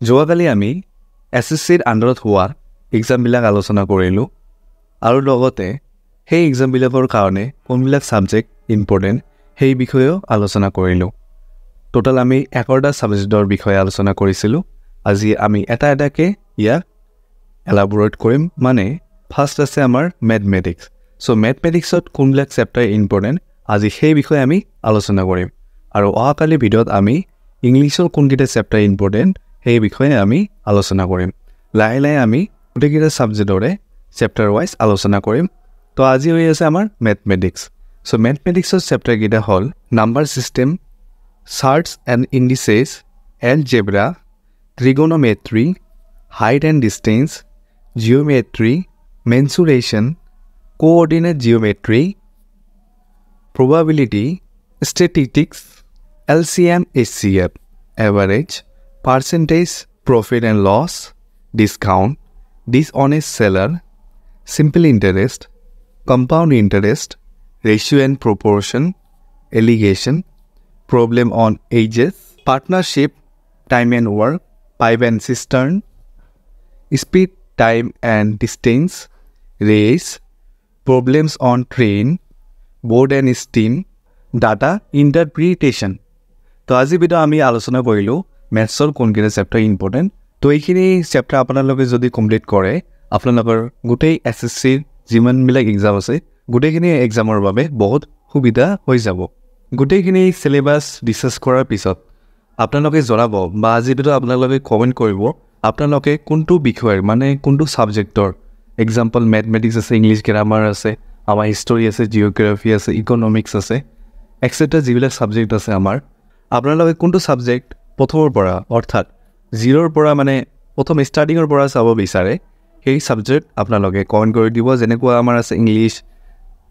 যোৱাকালি আমি এছএছচিৰ আণ্ডাৰত হোৱা এক্সামবিলাক আলোচনা কৰিলোঁ আৰু লগতে সেই এক্সামবিলাকৰ কাৰণে কোনবিলাক ছাবজেক্ট ইম্পৰ্টেণ্ট সেই বিষয়েও আলোচনা কৰিলোঁ। টোটাল আমি 11টা ছাবজেক্টৰ বিষয়ে আলোচনা কৰিছিলোঁ। আজি আমি এটা এটাকৈ ইয়াক এলাবৰেট কৰিম। মানে ফাৰ্ষ্ট আছে আমাৰ মেথমেটিক্স। চ' মেথমেটিক্সত কোনবিলাক চেপ্টাৰ ইম্পৰ্টেণ্ট আজি সেই বিষয়ে আমি আলোচনা কৰিম। আৰু অহাকালি ভিডিঅ'ত আমি ইংলিছৰ কোনকেইটা চেপ্টাৰ ইম্পৰ্টেণ্ট সেই বিষয়ে আমি আলোচনা কৰিম। লাহে লাহে আমি গোটেইকেইটা ছাবজেক্টৰে চেপ্টাৰ ৱাইজ আলোচনা কৰিম। তো আজি হৈ আছে আমাৰ মেথমেটিক্স। চ' মেথমেটিক্সৰ চেপ্টাৰকেইটা হ'ল number system, charts and indices, algebra, trigonometry, height and distance, geometry, mensuration, coordinate geometry, probability, statistics, LCM, HCF, average, percentage, profit and loss, discount, dishonest seller, simple interest, compound interest, ratio and proportion, allegation, problem on ages, partnership, time and work, pipe and cistern, speed, time and distance, race, problems on train, board and steam, data interpretation. তো আজি video' আমি আলোচনা কৰিলোঁ মেথছৰ কোনকেইটা chapter important. তো এইখিনি chapter আপোনালোকে যদি কমপ্লিট কৰে আপোনালোকৰ গোটেই এছএছচিৰ যিমানবিলাক এক্সাম আছে গোটেইখিনি এক্সামৰ বাবে বহুত সুবিধা হৈ যাব। গোটেইখিনি চিলেবাছ ডিছকাছ কৰাৰ পিছত আপোনালোকে জনাব বা আজি ভিডিঅ' আপোনালোকে কমেণ্ট কৰিব আপোনালোকে কোনটো বিষয়ৰ মানে কোনটো ছাবজেক্টৰ, এক্সাম্পল মেথমেটিক্স আছে, ইংলিছ গ্ৰামাৰ আছে, আমাৰ হিষ্টৰী আছে, জিঅ'গ্ৰাফি আছে, ইকনমিক্স আছে, এক্সেট্ৰা যিবিলাক ছাবজেক্ট আছে আমাৰ, আপোনালোকে কোনটো ছাবজেক্ট প্ৰথমৰ পৰা অৰ্থাৎ জিৰ'ৰ পৰা মানে প্ৰথম ষ্টাৰ্টিঙৰ পৰা চাব বিচাৰে সেই ছাবজেক্ট আপোনালোকে কমেণ্ট কৰি দিব। যেনেকুৱা আমাৰ আছে ইংলিছ,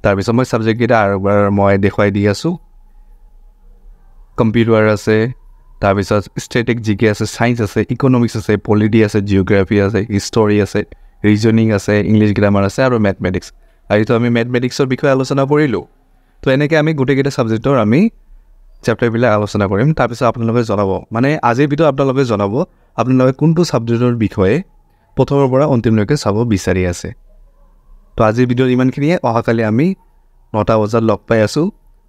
তাৰপিছত মই ছাবজেক্টকেইটা আৰু এবাৰ মই দেখুৱাই দি আছোঁ। কম্পিউটাৰ আছে, তাৰপিছত ষ্টেটিক জিকে আছে, ছায়েন্স আছে, ইকনমিক্স আছে, পলিটি আছে, জিঅ'গ্ৰাফি আছে, হিষ্টৰী আছে, ৰিজনিং আছে, ইংলিছ গ্ৰামাৰ আছে আৰু মেথমেটিক্স। আজিতো আমি মেথমেটিক্সৰ বিষয়ে আলোচনা কৰিলোঁ। তো এনেকৈ আমি গোটেইকেইটা ছাবজেক্টৰ আমি চেপ্টাৰবিলাক আলোচনা কৰিম। তাৰপিছত আপোনালোকে জনাব মানে আজিৰ ভিডিঅ'ত আপোনালোকে জনাব আপোনালোকে কোনটো ছাবজেক্টৰ বিষয়ে প্ৰথমৰ পৰা অন্তিমলৈকে চাব বিচাৰি আছে। তো আজিৰ ভিডিঅ'ত ইমানখিনিয়ে। অহাকালি আমি 9টা বজাত লগ পাই আছোঁ।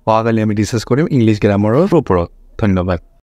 অহাকালি আমি ডিছকাছ কৰিম ইংলিছ গ্ৰামাৰৰ ওপৰত। ধন্যবাদ।